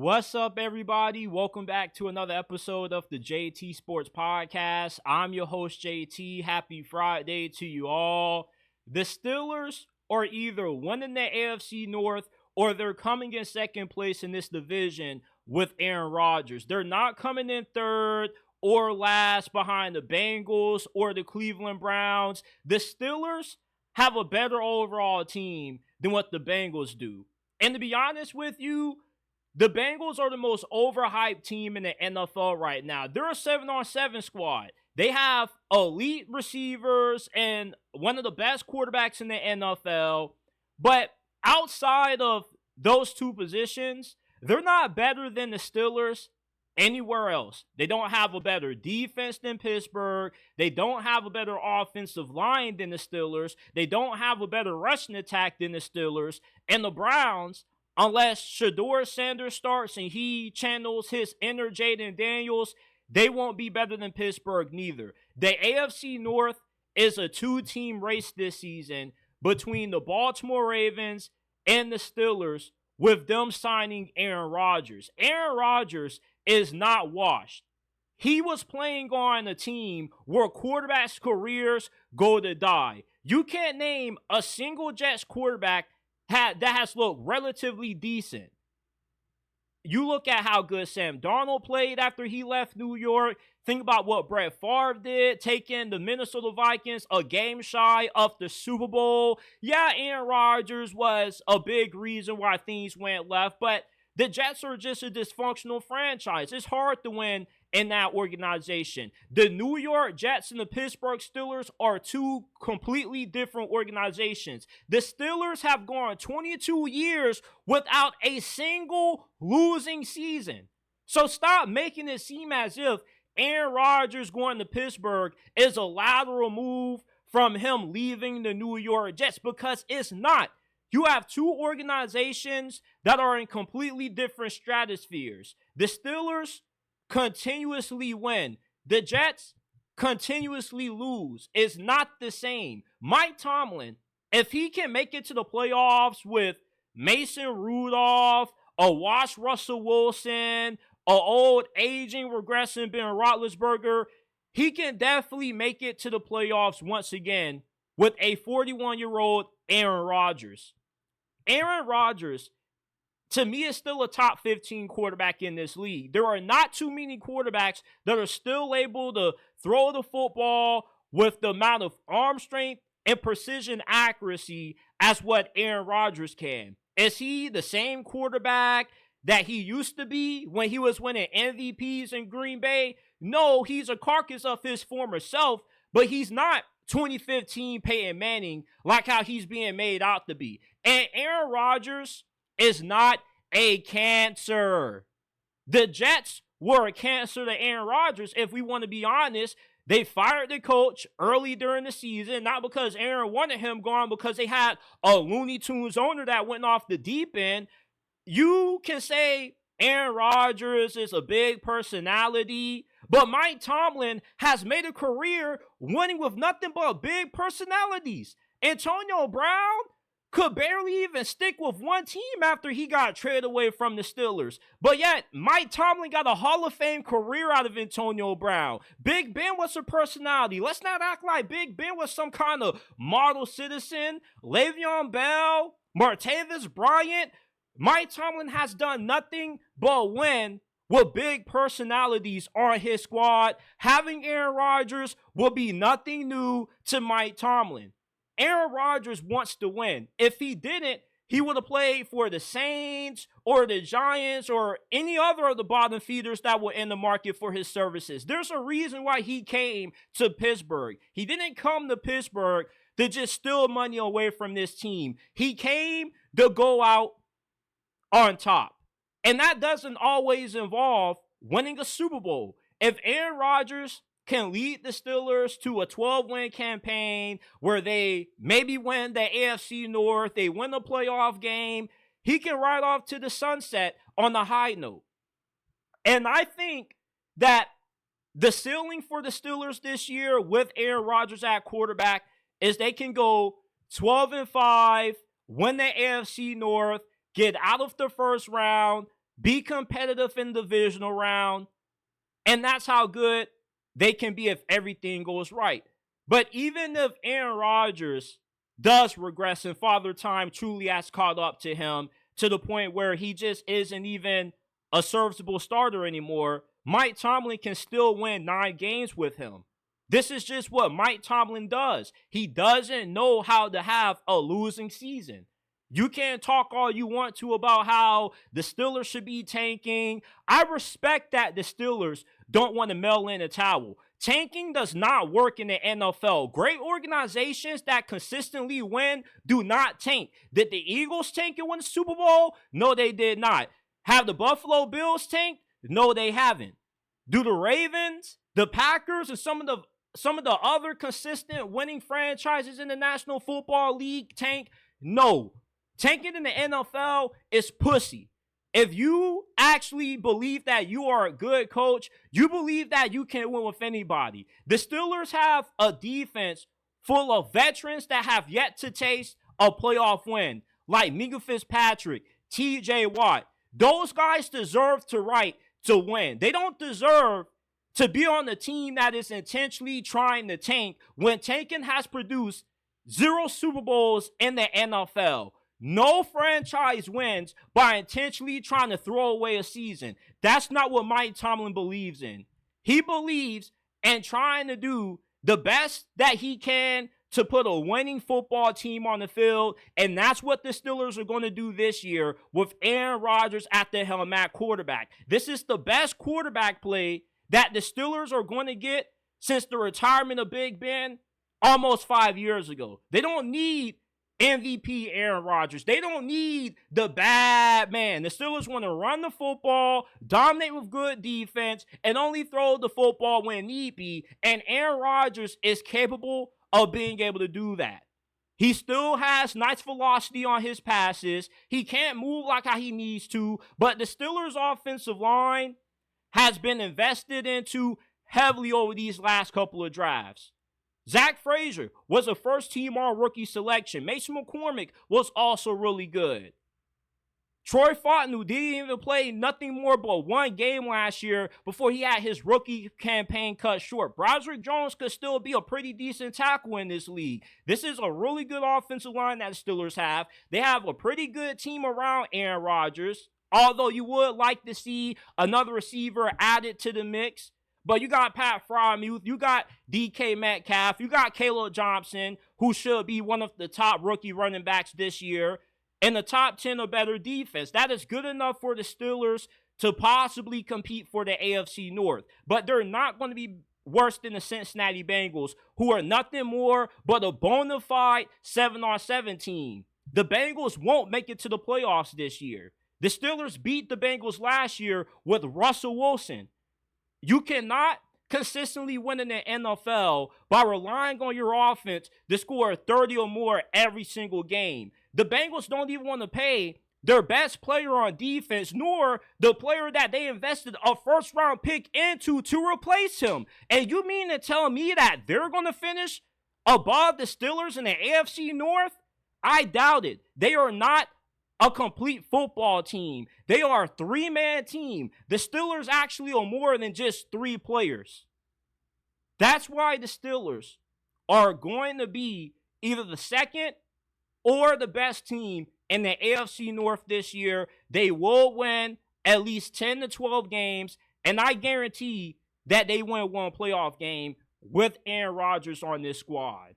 What's up, everybody? Welcome back to another episode of the JT Sports Podcast. I'm your host, JT. Happy Friday to you all. The Steelers are either winning the AFC North or they're coming in second place in this division with Aaron Rodgers. They're not coming in third or last behind the Bengals or the Cleveland Browns. The Steelers have a better overall team than what the Bengals do. And to be honest with you, the Bengals are the most overhyped team in the NFL right now. They're a 7-on-7 squad. They have elite receivers and one of the best quarterbacks in the NFL. But outside of those two positions, they're not better than the Steelers anywhere else. They don't have a better defense than Pittsburgh. They don't have a better offensive line than the Steelers. They don't have a better rushing attack than the Steelers. And the Browns, unless Shedeur Sanders starts and he channels his inner Jaden Daniels, they won't be better than Pittsburgh neither. The AFC North is a two-team race this season between the Baltimore Ravens and the Steelers, with them signing Aaron Rodgers. Aaron Rodgers is not washed. He was playing on a team where quarterbacks' careers go to die. You can't name a single Jets quarterback that has looked relatively decent. You look at how good Sam Darnold played after he left New York. Think about what Brett Favre did, taking the Minnesota Vikings a game shy of the Super Bowl. Yeah, Aaron Rodgers was a big reason why things went left, but the Jets are just a dysfunctional franchise. It's hard to win in that organization. The New York Jets and the Pittsburgh Steelers are two completely different organizations. The Steelers have gone 22 years without a single losing season. So stop making it seem as if Aaron Rodgers going to Pittsburgh is a lateral move from him leaving the New York Jets, because it's not. You have two organizations that are in completely different stratospheres. The Steelers continuously win. The Jets continuously lose. It's not the same. Mike Tomlin, if he can make it to the playoffs with Mason Rudolph, a washed Russell Wilson, an old aging regressing Ben Roethlisberger, he can definitely make it to the playoffs once again with a 41-year-old Aaron Rodgers. Aaron Rodgers, to me, is still a top 15 quarterback in this league. There are not too many quarterbacks that are still able to throw the football with the amount of arm strength and precision accuracy as what Aaron Rodgers can. Is he the same quarterback that he used to be when he was winning MVPs in Green Bay? No, he's a carcass of his former self, but he's not 2015 Peyton Manning like how he's being made out to be. And Aaron Rodgers is not a cancer. The Jets were a cancer to Aaron Rodgers, if we want to be honest. They fired the coach early during the season, not because Aaron wanted him gone, because they had a Looney Tunes owner that went off the deep end. You can say Aaron Rodgers is a big personality, but Mike Tomlin has made a career winning with nothing but big personalities. Antonio Brown could barely even stick with one team after he got traded away from the Steelers. But yet, Mike Tomlin got a Hall of Fame career out of Antonio Brown. Big Ben was a personality. Let's not act like Big Ben was some kind of model citizen. Le'Veon Bell, Martavis Bryant. Mike Tomlin has done nothing but win with big personalities on his squad. Having Aaron Rodgers will be nothing new to Mike Tomlin. Aaron Rodgers wants to win. If he didn't, he would have played for the Saints or the Giants or any other of the bottom feeders that were in the market for his services. There's a reason why he came to Pittsburgh. He didn't come to Pittsburgh to just steal money away from this team. He came to go out on top. And that doesn't always involve winning a Super Bowl. If Aaron Rodgers can lead the Steelers to a 12-win campaign where they maybe win the AFC North, they win a playoff game, he can ride off to the sunset on a high note. And I think that the ceiling for the Steelers this year with Aaron Rodgers at quarterback is they can go 12-5, win the AFC North, get out of the first round, be competitive in the divisional round, and that's how good they can be if everything goes right. But even if Aaron Rodgers does regress and Father Time truly has caught up to him to the point where he just isn't even a serviceable starter anymore, Mike Tomlin can still win 9 games with him. This is just what Mike Tomlin does. He doesn't know how to have a losing season. You can talk all you want to about how the Steelers should be tanking. I respect that the Steelers don't want to mail in a towel. Tanking does not work in the NFL. Great organizations that consistently win do not tank. Did the Eagles tank and win the Super Bowl? No, they did not. Have the Buffalo Bills tanked? No, they haven't. Do the Ravens, the Packers, and some of the other consistent winning franchises in the National Football League tank? No. Tanking in the NFL is pussy. If you actually believe that you are a good coach, you believe that you can win with anybody. The Steelers have a defense full of veterans that have yet to taste a playoff win, like Minka Fitzpatrick, TJ Watt. Those guys deserve to win. They don't deserve to be on the team that is intentionally trying to tank when tanking has produced 0 Super Bowls in the NFL. No franchise wins by intentionally trying to throw away a season. That's not what Mike Tomlin believes in. He believes in trying to do the best that he can to put a winning football team on the field, and that's what the Steelers are going to do this year with Aaron Rodgers at the helm at quarterback. This is the best quarterback play that the Steelers are going to get since the retirement of Big Ben almost 5 years ago. They don't need MVP Aaron Rodgers. They don't need the bad man. The Steelers want to run the football, dominate with good defense, and only throw the football when need be. And Aaron Rodgers is capable of being able to do that. He still has nice velocity on his passes. He can't move like how he needs to, but the Steelers' offensive line has been invested into heavily over these last couple of drafts. Zach Frazier was a first-team all-rookie selection. Mason McCormick was also really good. Troy Fontenot didn't even play nothing more but 1 game last year before he had his rookie campaign cut short. Broderick Jones could still be a pretty decent tackle in this league. This is a really good offensive line that the Steelers have. They have a pretty good team around Aaron Rodgers, although you would like to see another receiver added to the mix. But you got Pat Freiermuth, you got DK Metcalf, you got Caleb Johnson, who should be one of the top rookie running backs this year, and the top 10 or better defense. That is good enough for the Steelers to possibly compete for the AFC North. But they're not going to be worse than the Cincinnati Bengals, who are nothing more but a bona fide 7-on-7 team. The Bengals won't make it to the playoffs this year. The Steelers beat the Bengals last year with Russell Wilson. You cannot consistently win in the NFL by relying on your offense to score 30 or more every single game. The Bengals don't even want to pay their best player on defense, nor the player that they invested a first-round pick into to replace him. And you mean to tell me that they're going to finish above the Steelers in the AFC North? I doubt it. They are not a complete football team. They are a 3-man team. The Steelers actually are more than just 3 players. That's why the Steelers are going to be either the second or the best team in the AFC North this year. They will win at least 10 to 12 games, and I guarantee that they win 1 playoff game with Aaron Rodgers on this squad.